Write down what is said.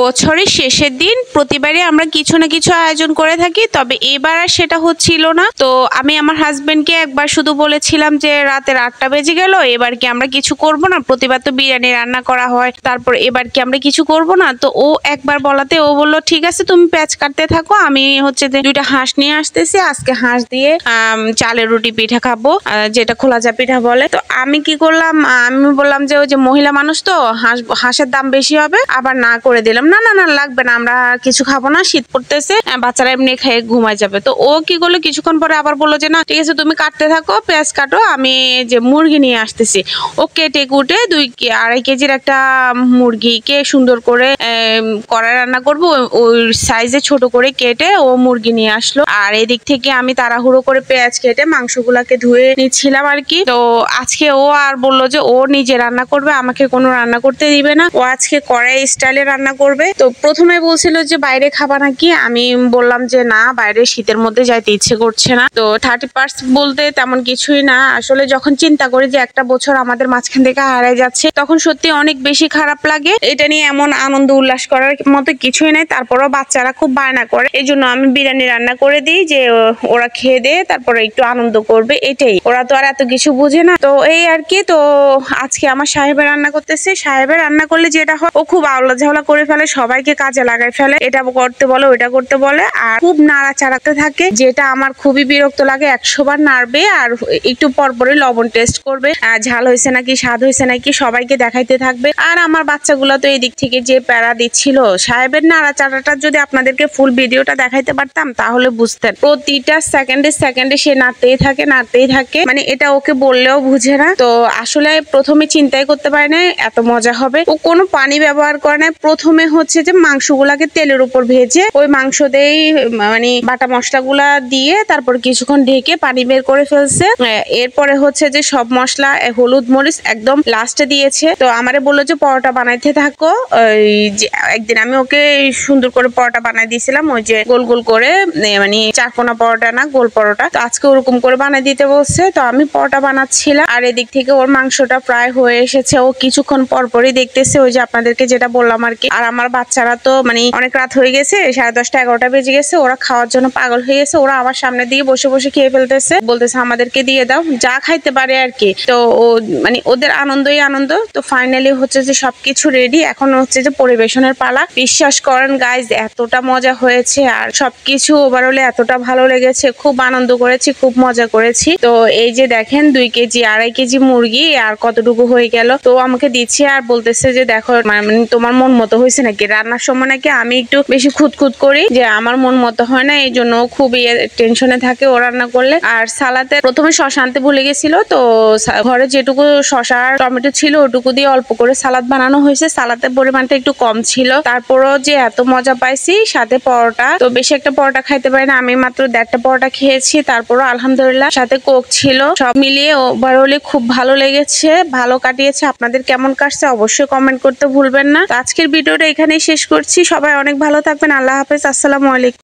বছরের শেষের দিন প্রতিবারই আমরা কিছু না কিছু আয়োজন করে থাকি, তবে এবার আর সেটা হচ্ছিল না। তো আমি আমার হাজবেন্ডকে একবার শুধু বলেছিলাম যে রাতে 8টা বেজে গেল, এবার কি আমরা কিছু করব না, প্রতিবার তো বিরিয়ানি রান্না করা হয়, তারপর এবার কি আমরা কিছু করব না। তো ও একবার বলাতে ও বলল ঠিক আছে তুমি পেঁয়াজ কাটতে থাকো, আমি হচ্ছে যে 2টা হাঁস নিয়ে আসতেছি, আজকে হাঁস দিয়ে চালের রুটি পিঠা খাবো, যেটা খোলাজা পিঠা বলে। তো আমি কি করলাম, আমি বললাম যে ওই যে মহিলা মানুষ তো হাঁসের দাম বেশি হবে, আবার না করে দিলাম, না না না লাগবে না, আমরা কিছু খাবো না, শীত পড়তেছে, বাচ্চারা এমনি খেয়ে ঘুমায় যাবে। তো ও কি করলো, কিছুক্ষণ পরে আবার বললো যে না ঠিক আছে তুমি কাটতে থাকো, পেঁয়াজ কাটো, আমি যে মুরগি নিয়ে আসতেছি। ও কেটে কুটে 2-2.5 কেজির একটা মুরগিকে সুন্দর করে কড়াই রান্না করবো, ওই সাইজে ছোট করে কেটে ও মুরগি নিয়ে আসলো। আর এদিক থেকে আমি তাড়াহুড়ো করে পেঁয়াজ কেটে মাংসগুলাকে ধুয়ে নিচ্ছিলাম আর কি। তো আজকে ও আর বললো যে ও নিজে রান্না করবে, আমাকে কোনো রান্না করতে দিবে না, ও আজকে কড়াই স্টাইলে রান্না করবে। তো প্রথমে বলছিল যে বাইরে খাবা নাকি, আমি বললাম যে না, বাইরে শীতের মধ্যে যাইতে ইচ্ছে করছে না। তো 30% বলতে তেমন কিছুই না, আসলে যখন চিন্তা করি যে একটা বছর আমাদের মাঝখান থেকে হারাই যাচ্ছে, তখন সত্যি অনেক বেশি খারাপ লাগে। এটা নিয়ে এমন আনন্দ উল্লাস করার মতো কিছুই নাই, তারপরও বাচ্চারা খুব বায়না করে, এই জন্য আমি বিরিয়ানি রান্না করে দিই যে ওরা খেয়ে দিয়ে তারপরে একটু আনন্দ করবে, এটাই। ওরা তো আর এত কিছু বুঝে না, তো এই আর কি। তো আজকে আমার সাহেবের রান্না করতেছে, সাহেবের রান্না করলে যেটা হয় ও খুব আওলা ঝাওলা করে ফেলে, সবাইকে কাজে লাগাই ফেলে, এটা করতে বলে ওইটা করতে বলে, আর খুব নাড়াচাড়াতে থাকে, যেটা আমার খুবই বিরক্ত লাগে। 100 বার নাড়বে আর একটু পরপরই লবণ টেস্ট করবে, ঝাল হয়েছে নাকি স্বাদ হয়েছে নাকি সবাইকে দেখাইতে থাকবে। আর আমার বাচ্চাগুলো তো এই দিক থেকে যে প্যারা দিচ্ছিল, সাহেবের নাড়াচাড়াটা যদি আপনাদেরকে ফুল ভিডিওটা দেখাইতে পারতাম তাহলে বুঝতেন, প্রতিটা সেকেন্ডে সেকেন্ডে সে নাড়তেই থাকে, মানে এটা ওকে বললেও বুঝে না। তো আসলে প্রথমে চিন্তাই করতে পারে না এত মজা হবে, ও কোনো পানি ব্যবহার করে না। প্রথমে হচ্ছে যে মাংসগুলাকে তেলের উপর ভেজে ওই মাংস দিয়েই মানে বাটা মশলাগুলা দিয়ে তারপর কিছুক্ষণ ঢেকে পানি বের করে ফেলছে। এরপরে হচ্ছে যে সব মশলা হলুদ মরিচ একদম লাস্টে দিয়েছে। তো আমারে বললো যে পরোটা বানাইতে থাকো, একদিন আমি ওকে সুন্দর করে পরোটা বানাই দিয়েছিলাম, ওই যে গোল গোল করে, মানে চারকোনা পরোটা না, গোল পরোটা। তো আজকে ওরকম করে বানাই দিতে বলছে, তো আমি পরোটা বানাচ্ছিলাম। আর এদিক থেকে ওর মাংসটা প্রায় হয়ে এসেছে, ও কিছুক্ষণ পরপরই দেখতেছে, ওই যে আপনাদেরকে যেটা বললাম আর কি। আর আমার বাচ্চারা তো মানে অনেক রাত হয়ে গেছে, 10:30 11টা বেজে গেছে, ওরা খাওয়ার জন্য পাগল হয়ে গেছে, ওরা আমার সামনে দিয়ে বসে বসে খেয়ে ফেলতেছে, বলতেছে আমাদেরকে দিয়ে দাও, যা খাইতে পারে আর কি। তো ও মানে ওদের আনন্দই আনন্দ। তো ফাইনালি হচ্ছে যে সবকিছু রেডি, এখন হচ্ছে যে পরিবেশনের পালা। বিশ্বাস করেন গাইজ, এতটা মজা হয়েছে আর সবকিছু ওভারঅলে এতটা ভালো লেগেছে, খুব আনন্দ করেছি, খুব মজা করেছি। তো এই যে দেখেন 2 কেজি 2.5 কেজি মুরগি আর কতটুকু হয়ে গেল, তো আমাকে দিচ্ছে আর বলতেছে যে দেখো মানে তোমার মন মতো হয়েছে নাকি। রান্নার সময় নাকি আমি একটু বেশি খুঁতখুত করি, যে আমার মন মতো হয় না, এই জন্য খুব টেনশনে থাকে ও রান্না করলে। আর সালাতে প্রথমে শসা আনতে ভুলে গেছিল, তো ঘরে যেটুকু শসা আর টমেটো ছিল ওটুকু দিয়ে অল্প করে সালাদ বানানো হয়েছে, সালাদের পরিমাণটা একটু কম ছিল, তারপরও যে এত মজা পাইছি। সাথে পরোটা, তো বেশি একটা পরোটা খাইতে পারি না, আমি মাত্র 1.5টা পরোটা খেয়েছি, তারপরও আলহামদুলিল্লাহ। সাথে কোক ছিল, সব মিলিয়ে ওভারঅলে খুব ভালো লেগেছে, ভালো কাটিয়েছে। আপনাদের কেমন কাটছে অবশ্যই কমেন্ট করতে ভুলবেন না। আজকের ভিডিওটা এখানেই শেষ করছি, সবাই অনেক ভালো থাকবেন, আল্লাহ হাফেজ, আসসালামু আলাইকুম।